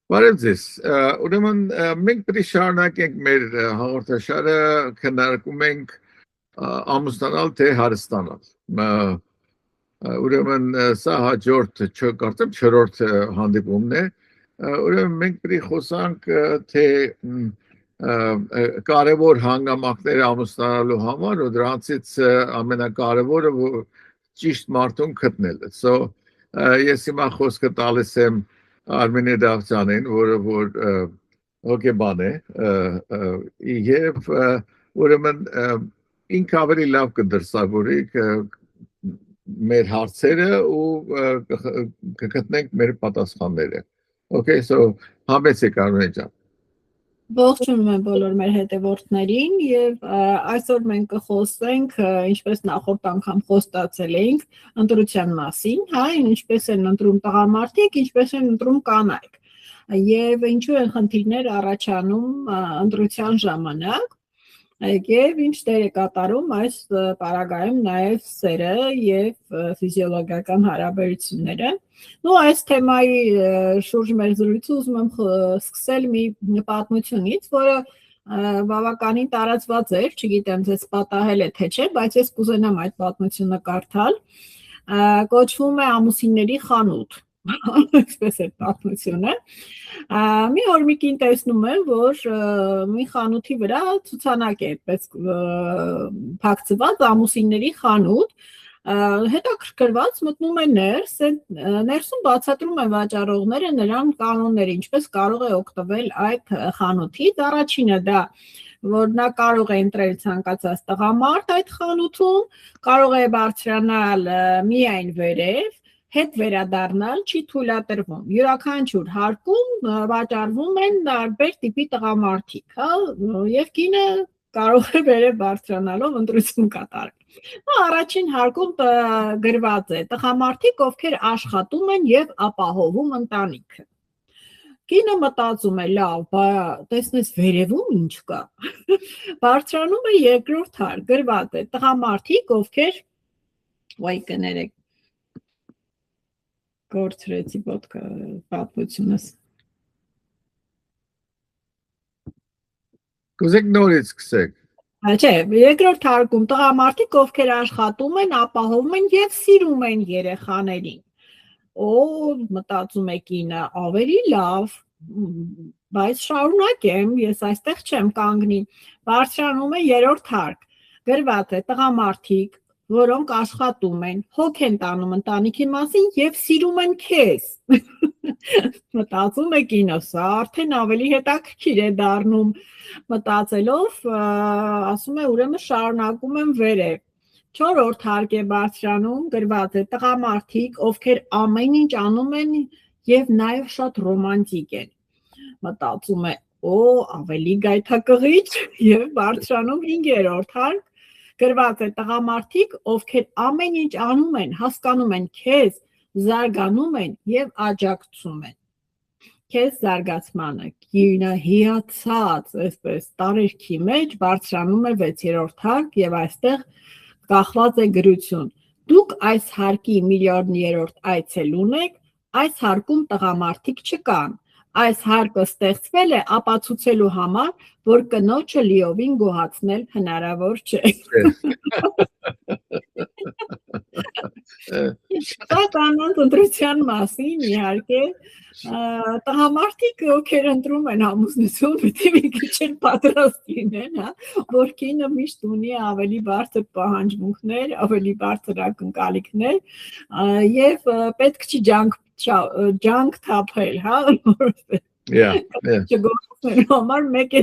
Բարև ձեզ, ուրեմն մենք պետք է շարունակենք մեր հաղորդաշարը քննարկում ենք ամուսնանալ թե հարստանալ։ Ուրեմն սա հաջորդ կարծեմ չորրորդ հանդիպումն է։ Ուրեմն մենք պետք է խոսանք թե կարևոր հանգամանքները ամուսնանալու համար ու դրանցից ամենակարևորը ճիշտ մարդուն գտնելը։ So ես հիմա խոսքը տալիս եմ Արմենի Դավթյանին, որ հոգեբան է, եւ ուրեմն ինքը ավելի լավ կդրսևորի մեր հարցերը ու կգտնենք մեր պատասխանները։ Okay, so համեցեք Արմեն ջան։ Ողջունում եմ բոլոր մեր հետևորդներին եւ այսօր մենք կխոսենք, ինչպես նախորդ անգամ խոստացել էինք, ընտրության մասին, հա, ինչպես են ընտրում տղամարդիկ, ինչպես են ընտրում կանայք։ Եվ ինչու են խնդիրներ առաջանում ընտրության ժամանակ, եւ ինչ դեր է կատարում այս պարագայում նաեւ սերը եւ ֆիզիոլոգիական հարաբերությունները։ Ну, այս թեմայի շուրջ մեր զրույցը ուզում եմ սկսել մի պատմությունից, որը բավականին տարածված էր, չգիտեմ ձեզ պատահել է թե չէ, բայց ես կուզենամ այդ պատմությունը կարդալ։ Կոչվում է Ամուսինների խանութ։ Այսպես է պատմությունը։ Մի օր մի կին տեսնում եմ, որ մի խանութի վրա ցուցանակ է այդպես փակցված Ամուսինների խանութ, հետաքրքրված մտնում է ներս, ներսում բացատրում են վաճառողները նրան կանոնները, ինչպես կարող է օգտվել այդ խանութից։ Առաջինը դա, որ նա կարող է ընտրել ցանկացած տղամարդ այդ խանութում, կարող է բարձրանալ միայն վերև, հետ վերադառնալ չի թույլատրվում։ Յուրաքանչյուր հարկում վաճառվում են տարբեր տիպի տղամարդիկ, հա, եւ կինը կարող է վերև բարձրանալով ընտրություն կատարել։ Առաջին հարկում գրված է տղամարդիկ, ովքեր աշխատում են եւ ապահովում ընտանիքը։ Կինը մտածում է, լավ, տեսնես վերևում ինչ կա։ Բարձրանում է երկրորդ հարկ, գրված է տղամարդիկ, ովքեր վայ կներեք գործրեցի պատմությունս։ Կուզեք նորից սկսեք։ Չէ, երկրորդ հարկում տղամարդիկ, ովքեր աշխատում են, ապահովում են եւ սիրում են երեխաներին։ Մտածում է կինը, ավելի լավ, բայց շարունակեմ, ես այստեղ չեմ կանգնի։ Բարձրանում է երրորդ հարկ, գրված է տղամարդիկ, որոնք աշխատում են, հոգ են տանում ընտանիքի մասին եւ սիրում են քեզ։ Մտածում է կինը, սա արդեն ավելի հետաքրքիր է դառնում, մտածելով, ասում է, ուրեմն շարունակում եմ վերև։ Չորրորդ հարկ է բարձրանում, գրված է տղամարդիկ, ովքեր ամեն ինչ անում են եւ նաեւ շատ ռոմանտիկ են։ Մտածում է, ավելի գայթակղիչ եւ բարձրանում 5-րդ հարկ, գրված է տղամարդիկ, ովքեր ամեն ինչ անում են, հասկանում են քեզ, զարգանում են եւ աջակցում են։ Քեզ զարգացմանը կինը հիացած, այսպես տարերքի մեջ բարձրանում է 6-րդ հարկ եւ այստեղ կախված է գրություն։ Դուք այս հարկի միլիարդներորդ այցելուն եք, այս հարկում տղամարդիկ չկան։ Այս հարկը ստեղծվել է ապացուցելու համար, որ կնոջը լիովին գոհացնել հնարավոր չէ։ Դա կանանց ընտրության մասին իհարկե տղամարդիկ ովքեր ընտրում են ամուսնություն, պիտի մի քիչ պատրաստ լինեն, հա, որ կինը միշտ ունի ավելի բարձր պահանջմունքներ, ավելի բարձր ակնկալիքներ եւ պետք չի ջանք թափել, հա, համար մեկ է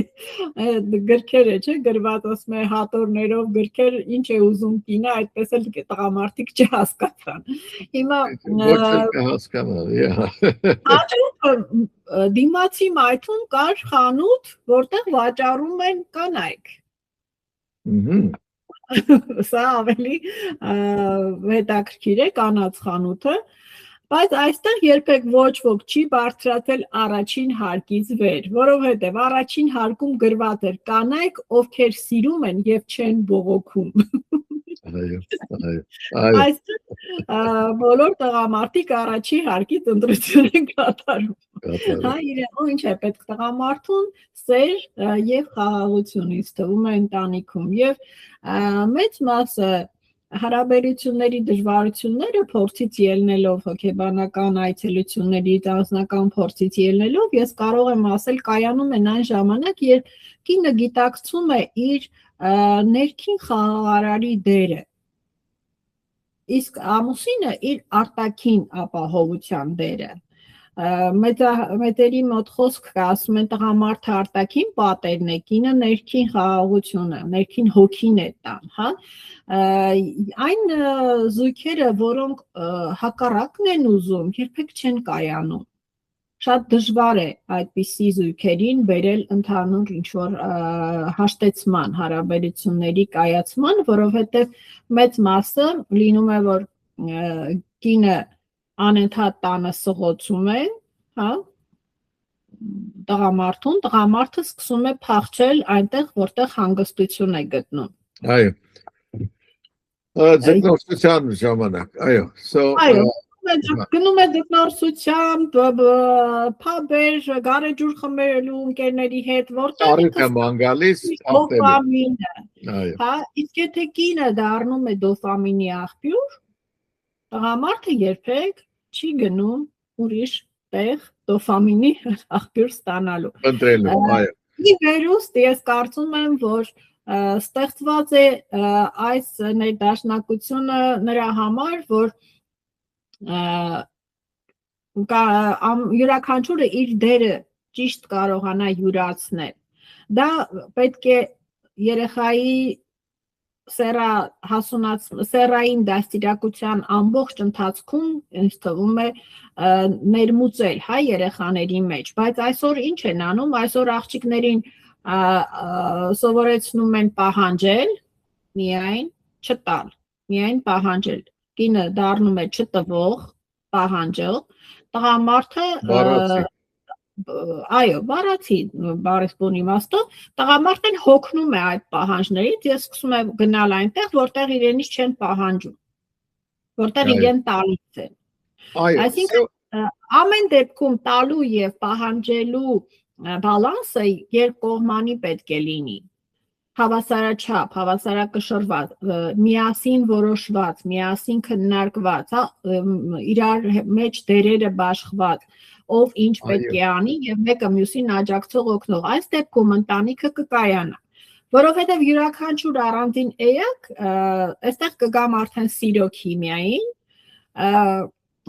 գրքերը, չէ, գրված ասում է հատորներով գրքեր, ինչ է ուզում կինը, այդպես էլ տղամարդիկ չհասկացան։ Հիմա դիմացի մայթում կար խանութ, որտեղ վաճառում են կանայք։ Սա ավելի հետաքրքիր է կանանց խանութը, բայց այստեղ երբեք ոչ ոք չի բարձրացել առաջին հարկից վեր, որովհետև առաջին հարկում գրված էր կանայք, ովքեր սիրում են եւ չեն բողոքում։ Այստեղ բոլոր տղամարդիկ առաջի հարկից ընտրություն են կատարում։ Հա, իրեն ինչ է պետք տղամարդուն սեր եւ խաղաղություն ինձ թվում է ընտանիքում եւ մեծ մասը հարաբերությունների դժվարությունները փորձից ելնելով հոգեբանական այցելություններից անձնական փորձից ելնելով ես կարող եմ ասել կայանում են այն ժամանակ երբ կինը գիտակցում է իր ներքին խաղաղարարի դերը իսկ ամուսինը իր արտաքին ապահովության դերը մեծերի մոտ խոսք կա, ասում են տղամարդը արտաքին պատերն է, կինը ներքին խաղաղությունը, ներքին հոգին է տան, հա? Այն զույգերը, որոնք հակառակն են ուզում, երբեք չեն կայանում։ Շատ դժվար է այդպիսի զույգերին բերել ընդհանուր ինչ-որ հաշտեցման, հարաբերությունների կայացման, որովհետև մեծ մասը լինում է, որ կինը անընդհատ տանը սղոցում է, հա, տղամարդուն, տղամարդը սկսում է փախչել այնտեղ, որտեղ հանգստություն է գտնում։ Այո։ Ձգնորսության ժամանակ, այո։ Այո, գնում է ձգնորսությամբ, փաբեր, գարեջուր խմելու ընկերների հետ, որտեղ Արիթը մանգալիս դոֆամինը։ Հա, իսկ եթե կինը դառնում է դոֆամինի աղբյուր, տղամարդը երբեք չի գնում ուրիշ տեղ դոֆամինի աղբյուր ստանալու։ Ընտրելու, այո։ Ի վերուստ ես կարծում եմ, որ ստեղծված է այս ներդաշնակությունը նրա համար, որ յուրաքանչյուրը իր դերը ճիշտ կարողանա յուրացնել։ Դա պետք է երեխայի սեռային դաստիարակության ամբողջ ընթացքում ինձ թվում է ներմուծել հայ երեխաների մեջ, բայց այսօր ինչ են անում, այսօր աղջիկներին սովորեցնում են պահանջել, միայն չտալ, միայն պահանջել, կինը դառնում է չտվող, պահանջող, տղամարդը այո, բառացի բառեսպուն իմաստով, տղամարդն հոգնում է այդ պահանջներից եւ սկսում է գնալ այնտեղ, որտեղ իրենից չեն պահանջում, որտեղ իրեն տալիս են։ Այսինքն ամեն դեպքում տալու եւ պահանջելու բալանսը երկկողմանի պետք է լինի։ Հավասարաչափ, հավասարակշռված, միասին որոշված, միասին քննարկված, իրար մեջ դերերը բաշխված, ով ինչ պետք է անի եւ մեկը մյուսին աջակցող օգնող։ Այս դեպքում ընտանիքը կկայանա, որովհետեւ յուրաքանչյուր առանձին էակ, այստեղ կգամ արդեն սիրո քիմիային,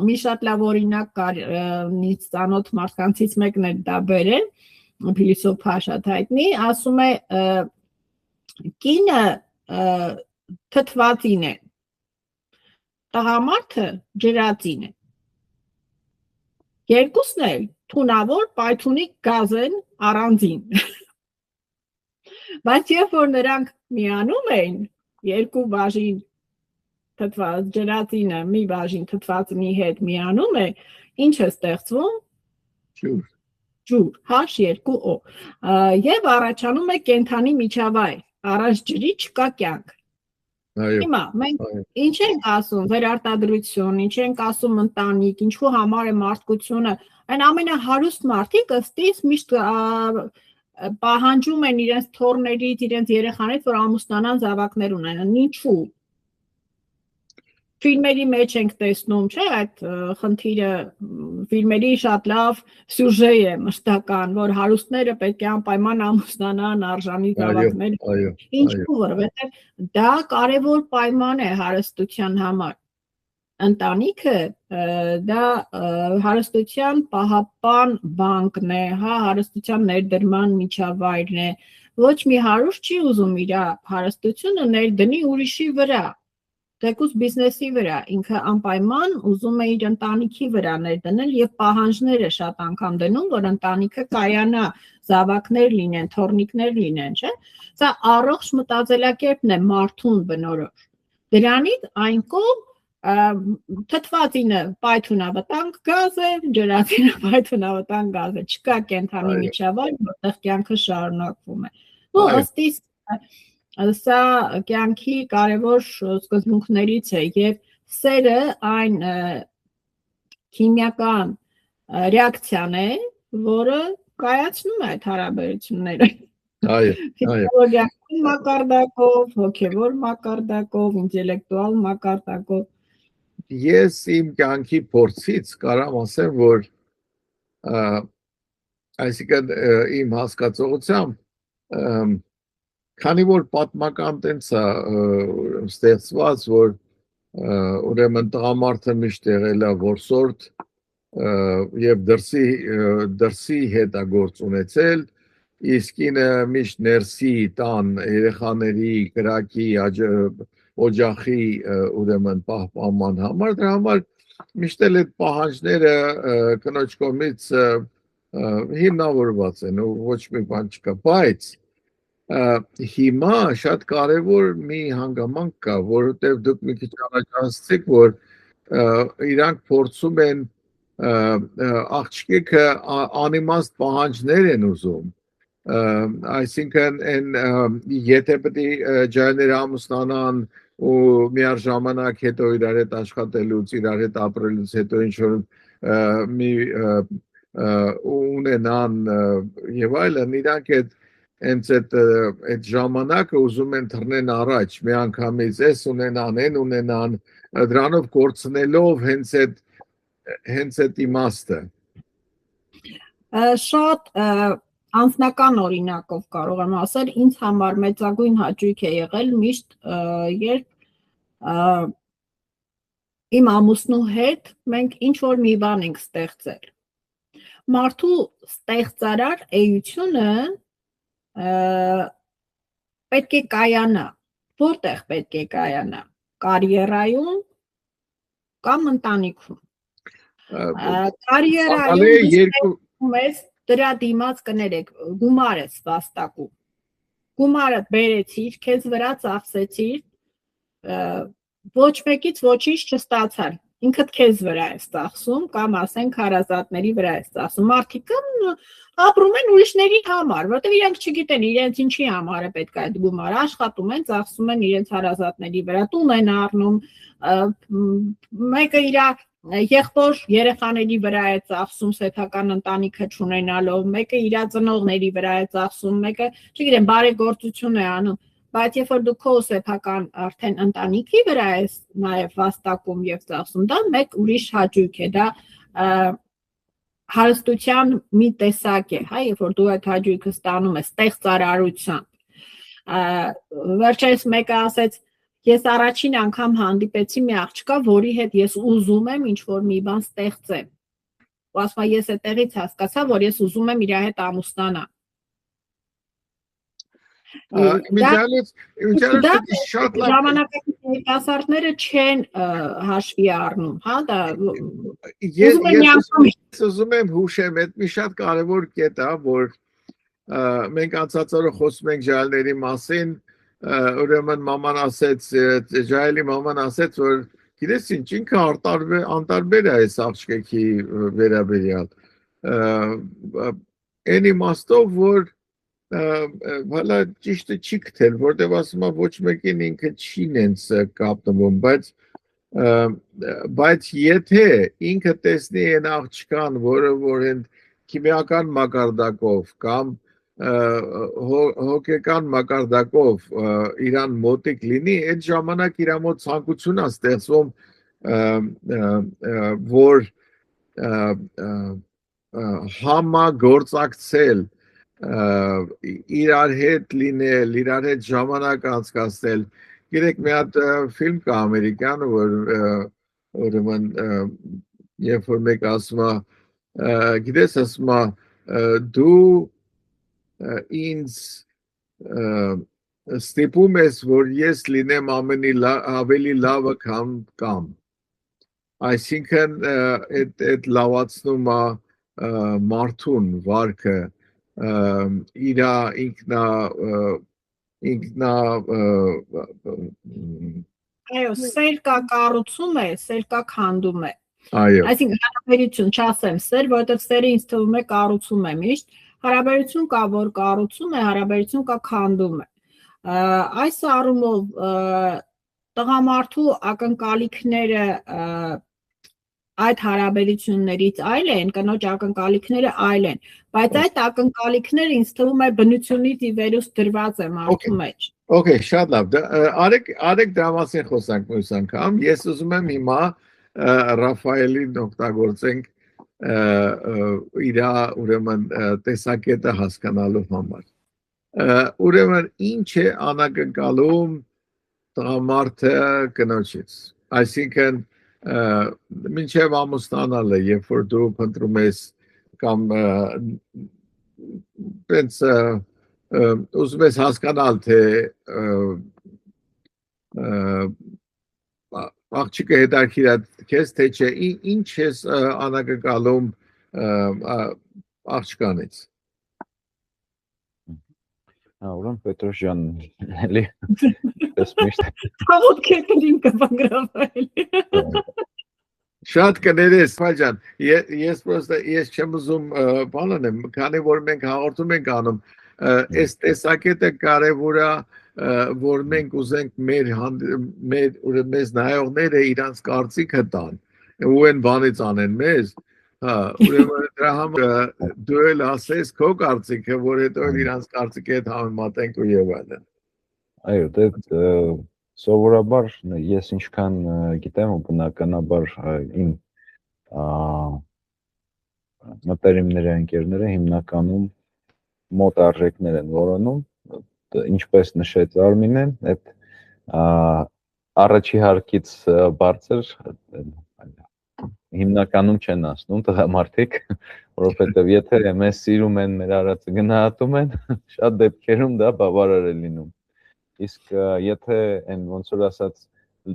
մի շատ լավ օրինակ կար ինձ ծանոթ մարդկանցից մեկն է դա բերել, փիլիսոփա շատ հայտնի, ասում է կինը թթվածին է, տղամարդը ջրածին է։ Երկուսն էլ թունավոր պայթունիկ գազ են առանձին։ Բայց երբ որ նրանք միանում են, երկու բաժին թթված ջրածինը մի բաժին թթվածնի հետ միանում է, ինչ է ստեղծվում։ Ջուր, H2O։ Եվ առաջանում է կենդանի միջավայր, առանց ջրի չկա կյանք։ Հիմա մենք ինչ ենք ասում վերարտադրություն, ինչ ենք ասում ընտանիք, ինչու համար է մարդկությունը, այն ամենահարուստ մարդիկ ըստիս միշտ պահանջում են իրենց թոռներից, իրենց երեխաներից, որ ամուսնանան, զավակներ ունենան, ինչու։ Ֆիլմերի մեջ ենք տեսնում, չէ՞, այդ խնդիրը ֆիլմերի շատ լավ սյուժե է մշտական, որ հարուստները պետք է անպայման ամուսնանան, արժանի զավակներ։ Ինչու, որովհետև դա կարևոր պայման է հարստության համար։ Ընտանիքը դա հարստության պահապան բանկն է, հա, հարստության ներդրման միջավայրն է։ Ոչ մի հարուստ չի ուզում իր հարստությունը ներդնի ուրիշի վրա։ Թեկուզ բիզնեսի վրա, ինքը անպայման ուզում է իր ընտանիքի վրա ներդնել եւ պահանջները շատ անգամ դնում, որ ընտանիքը կայանա, զավակներ լինեն, թոռնիկներ լինեն, չէ՞։ Սա առողջ մտածելակերպն է մարդուն բնորոշ։ Դրանից այն կողմ թթվածինը պայթունավտանգ գազ է, ջրածինը պայթունավտանգ գազ է, չկա կենդանի միջավայր, որտեղ կյանքը շարունակվում է։ Ու ըստիս սա կյանքի կարևոր սկզբունքներից է եւ սերը այն քիմիական ռեակցիան է, որը կայացնում է այդ հարաբերությունները։ Այո, Ֆիզիոլոգիական մակարդակով, հոգևոր մակարդակով, ինտելեկտուալ մակարդակով։ Ես իմ կյանքի փորձից կարամ ասեմ, որ այսինքն իմ հասկացողությամբ քանի որ պատմական տենց է ստեղծված, որ ուրեմն տղամարդը միշտ եղել է որսորդ եւ դրսի հետ է գործ ունեցել, իսկ ինը միշտ ներսի տան երեխաների կրակի օջախի ուրեմն պահպանման համար, դրա համար միշտ էլ այդ պահանջները կնոջ կողմից հիմնավորված են ու ոչ մի բան չկա, բայց հիմա շատ կարևոր մի հանգամանք կա, որովհետև դուք մի քիչ առաջ ասացիք, որ իրանք փորձում են աղջիկը անիմաստ պահանջներ են ուզում, այսինքն եթե պետք է ջայրները ամուսնանան ու միաժամանակ հետո իրար հետ աշխատելուց, իրար հետ ապրելուց հետո ինչ-որ մի ունենան եւ այլն, իրանք հենց այդ ժամանակը ուզում են թռնեն առաջ, մի անգամից էս ունենան, այն ունենան, դրանով կորցնելով հենց այդ իմաստը։ Շատ անձնական օրինակով կարող եմ ասել, ինձ համար մեծագույն հաճույք է եղել միշտ, երբ իմ ամուսնու հետ մենք ինչ-որ մի բան ենք ստեղծել։ Մարդու ստեղծարար էությունը պետք է կայանա, որտեղ պետք է կայանա, կարիերայում կամ ընտանիքում։ Կարիերայում ես դրա դիմաց կներեք, գումար ես վաստակում, գումարը բերեցիր, քեզ վրա ծախսեցիր, ոչ մեկից ոչինչ չստացար, ինքդ քեզ վրա ես ծախսում կամ ասենք հարազատների վրա ես ծախսում, մարդիկ ապրում են ուրիշների համար, որտեղ իրենք չգիտեն իրենց ինչի համար է պետք է այդ գումարը, աշխատում են, ծախսում են իրենց հարազատների վրա, տուն են առնում, մեկը իր եղբոր երեխաների վրա է ծախսում սեփական ընտանիքը չունենալով, մեկը իր ծնողների վրա է ծախսում, մեկը, չգիտեմ, բարեգործություն է անում, բայց երբ որ դու քո սեփական արդեն ընտանիքի վրա ես նաև վաստակում եւ ծախսում, դա մեկ ուրիշ հաճույք է, դա հարստության մի տեսակ է, հա, երբ որ դու այդ հաճույքը ստանում ես ստեղծարարությամբ։ Վերջերս մեկը ասեց, ես առաջին անգամ հանդիպեցի մի աղջկա, որի հետ ես ուզում եմ ինչ-որ մի բան ստեղծեմ։ Ու ասում եմ, ես այդտեղից հասկացա, որ ես ուզում եմ իր հետ ամուսնանալ։ Ժամանակակից երիտասարդները չեն հաշվի առնում, հա, դա ես ուզում եմ հուշեմ, այդ մի շատ կարևոր կետ է, որ մենք անցած օրը խոսում ենք ջահելների մասին, ուրեմն մաման ասեց, ջահելի մաման ասեց, որ գիտես ինչ, ինքը անտարբեր է այս աղջկեքի վերաբերյալ, այն իմաստով, որ հələ ճիշտը չի գտել, որտեղ ասում եմ ոչ մեկին ինքը չի նենց կապնվում, բայց եթե ինքը տեսնի այն աղջկան, որը որ են քիմիական մակարդակով կամ հոգեկան մակարդակով իրան մոտիկ լինի, այդ ժամանակ իր մոտ ցանկություն է ստեղծվում, որ համագործակցել իրար հետ լինել, իրար հետ ժամանակ անցկացնել։ Գիտեք, մի հատ ֆիլմ կա ամերիկյան, որ ուրեմն երբ որ մեկ ասում է, գիտես, ասում է, դու ինձ ստիպում ես, որ ես լինեմ ավելի լավը կամ այսինքն այդ լավացնում է մարդուն վարքը իրա ինքնա այո, սեր կա կառուցում է, սեր կա քանդում է։ Այո։ Այսինքն հարաբերություն չասեմ սեր, որովհետև սերը ինձ թվում է կառուցում է միշտ, հարաբերություն կա, որ կառուցում է, հարաբերություն կա քանդում է։ Այս առումով տղամարդու ակնկալիքները այդ հարաբերություններից այլ են, կնոջ ակնկալիքները այլ են, բայց այդ ակնկալիքները ինձ թվում է բնությունից ի վերուս դրված է մարդու մեջ։ Okay, շատ լավ։ Արեք դրա մասին խոսանք մյուս անգամ։ Ես ուզում եմ հիմա Ռաֆայելին օգտագործենք իր ուրեմն տեսակետը հասկանալու համար։ Ուրեմն ինչ է անակնկալում տղամարդը կնոջից։ Այսինքն մինչև ամուսնանալը, երբ որ դու փնտրում ես կամ տենց ուզում ես հասկանալ, թե աղջիկը հետաքրքիր է քեզ, թե չէ, ինչ ես անակնկալում աղջկանից։ Ուրեմն Պետրոս ջան, էլի ես միշտ Թավոտ քեքին կվանգրավել։ Շատ կներես, Ֆաջան, ես չեմ ուզում բանանեմ, քանի որ մենք հաղորդում ենք անում, այս տեսակետը կարևոր է, որ մենք ուզենք մեզ նայողները իրանց կարծիքը տան, ու են բանից անեն մեզ, ուրեմն դրա համար դու էլ ասես քո կարծիքը, որ հետո իրանց կարծիքի հետ համեմատենք ու եւ այլն։ Այո, դե սովորաբար ես ինչքան գիտեմ ու բնականաբար իմ մտերիմները, ընկերները հիմնականում մոտ արժեքներ են որոնում, ինչպես նշեց Արմինեն, այդ առաջի հարկից բարձր հիմնականում չեն ասնում տղամարդիկ, որովհետև եթե մեզ սիրում են, մեր արածը գնահատում են, շատ դեպքերում դա բավարար է լինում։ Իսկ եթե այն ոնց որ ասած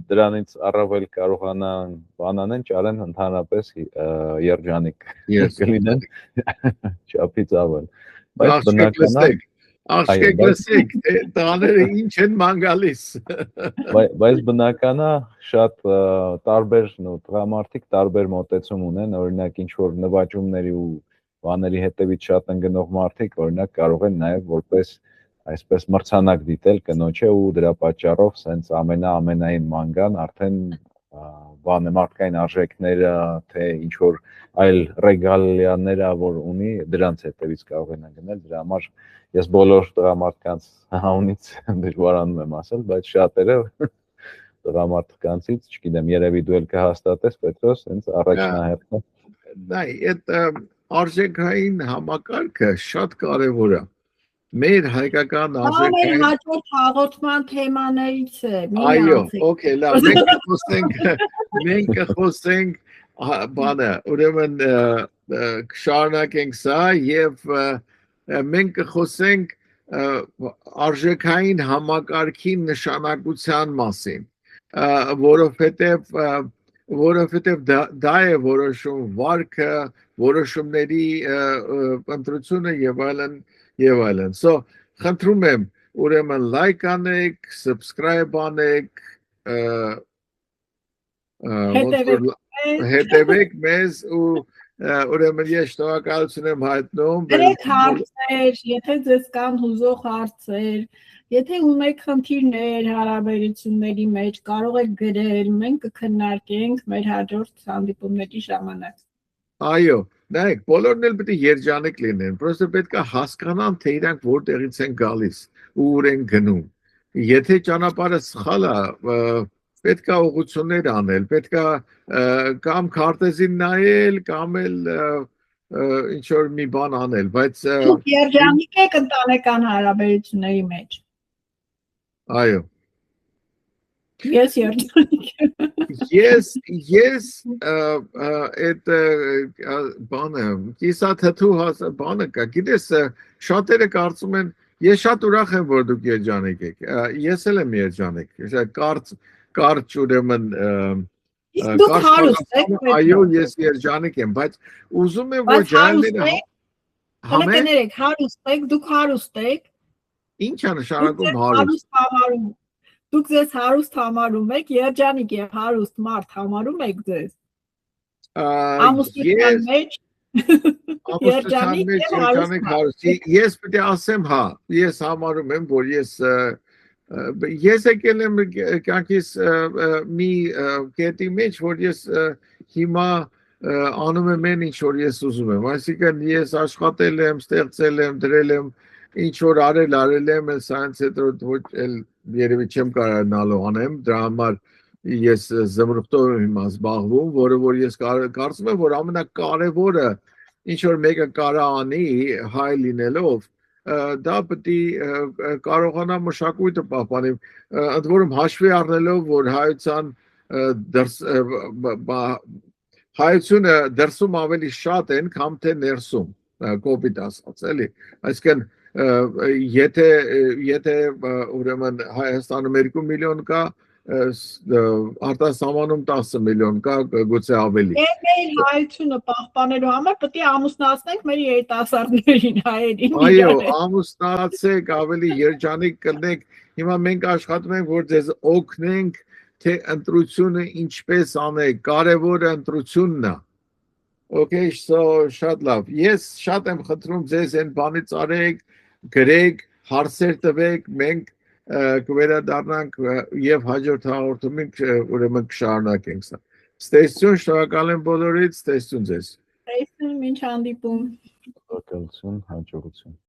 դրանից առավել կարողանան բանանեն, ճարեն ընդհանրապես երջանիկ կլինեն չափից ավել։ Բայց բնականաբար Աղջիկ լսեք, տղաները ինչ են ման գալիս։ Բայց բնականա շատ տարբեր տղամարդիկ տարբեր մոտեցում ունեն, օրինակ ինչ որ նվաճումների ու բաների հետևից շատ ընկնող մարդիկ, օրինակ կարող են նաև որպես այսպես մրցանակ դիտել կնոջը ու դրա պատճառով սենց ամենային մանգան արդեն բանը մարդկային արժեքները, թե ինչ որ այլ ռեգալիաները, որ ունի, դրանց հետևից կարող են ընկնել, դրա համար ես բոլոր տղամարդկանց անունից դժվարանում եմ ասել, բայց շատերը տղամարդկանցից, չգիտեմ, երևի դու էլ կհաստատես, Պետրոս, հենց առաջնահերթը։ Դա այդ արժեքային համակարգը շատ կարևոր է։ Մեր հայկական արժեքային հաջորդ հաղորդման թեմաներից է։ Այո, օքեյ, լավ, մենք կխոսենք բանը, ուրեմն կշարունակենք սա եւ մենք կխոսենք արժեքային համակարգի նշանակության մասին, որովհետև դա է որոշում վարքը, որոշումների ընտրությունը եւ այլն։ So, խնդրում եմ, ուրեմն լայք անեք, subscribe անեք, հետևեք մեզ ու ուրեմն ես շնորհակալություն եմ հայտնում։ Գրեք հարցեր, եթե ձեզ կան հուզող հարցեր, եթե ունեք խնդիրներ հարաբերությունների մեջ, կարող եք գրել, մենք կքննարկենք մեր հաջորդ հանդիպումների ժամանակ։ Այո, նայեք, բոլորն էլ պետք է երջանիկ լինեն, պրոստը պետք է հասկանան, թե իրանք որտեղից են գալիս ու ուր են գնում։ Եթե ճանապարհը սխալ է, պետք է ուղղություններ անել, պետք է կամ քարտեզին նայել, կամ էլ ինչ որ մի բան անել, բայց Դուք երջանիկ եք ընտանեկան հարաբերությունների մեջ։ Այո։ Ես երջանիկ եմ։ Ես այդ բանը, կիսաթթու բանը կա, գիտես, շատերը կարծում են, ես շատ ուրախ եմ, որ դուք երջանիկ եք, ես էլ եմ երջանիկ, կարճ ուրեմն, Դուք հարուստ եք, այո, ես երջանիկ եմ, բայց ուզում եմ, որ ջանները կներեք, հարուստ եք, դուք հարուստ եք, ինչ է նշանակում հարուստ։ Դուք ձեզ հարուստ համարում եք, երջանիկ եւ հարուստ մարդ համարում եք ձեզ։ Ամուսնության մեջ երջանիկ հարուստ։ Ես պետք է ասեմ, հա, ես համարում եմ, որ ես Ես եկել եմ կյանքիս մի կետի մեջ, որ ես հիմա անում եմ այն ինչ որ ես ուզում եմ, այսինքն ես աշխատել եմ, ստեղծել եմ, դրել եմ, ինչ որ արել եմ, սրանց հետո ոչ երևի չեմ կարողանալու անեմ, դրա համար ես զմրուխտով եմ հիմա զբաղվում, որը որ ես կարծում եմ, որ ամենակարևորը ինչ որ մեկը կարող անի հայ լինելով դա պետք է կարողանա մշակույթը պահպանել, ընդ որում հաշվի առնելով, որ հայությունը դրսում ավելի շատ են, քան թե ներսում, կոպիտ ասած, էլի, այսինքն եթե ուրեմն Հայաստանում 2 միլիոն կա, արտասահմանում 10 միլիոն կա, գուցե ավելի։ Մեր հայությունը պահպանելու համար պետք է ամուսնացնենք մեր երիտասարդներին, հայերին։ Այո, ամուսնացեք, ավելի երջանիկ կլինեք։ Հիմա մենք աշխատում ենք, որ ձեզ օգնենք, թե ընտրությունը ինչպես անեք, կարևորը ընտրությունն է։ Okay, so շատ լավ։ Ես շատ եմ խնդրում ձեզ այն բանից արեք, գրեք, հարցեր տվեք, մենք կվերադառնանք եւ հաջորդ հաղորդումին ուրեմն կշարունակենք սա։ Ստեսություն, շնորհակալ եմ բոլորիդ, ստեսություն ձեզ։ Ստեսություն, մինչ հանդիպում։ Շնորհակալություն, հաջողություն։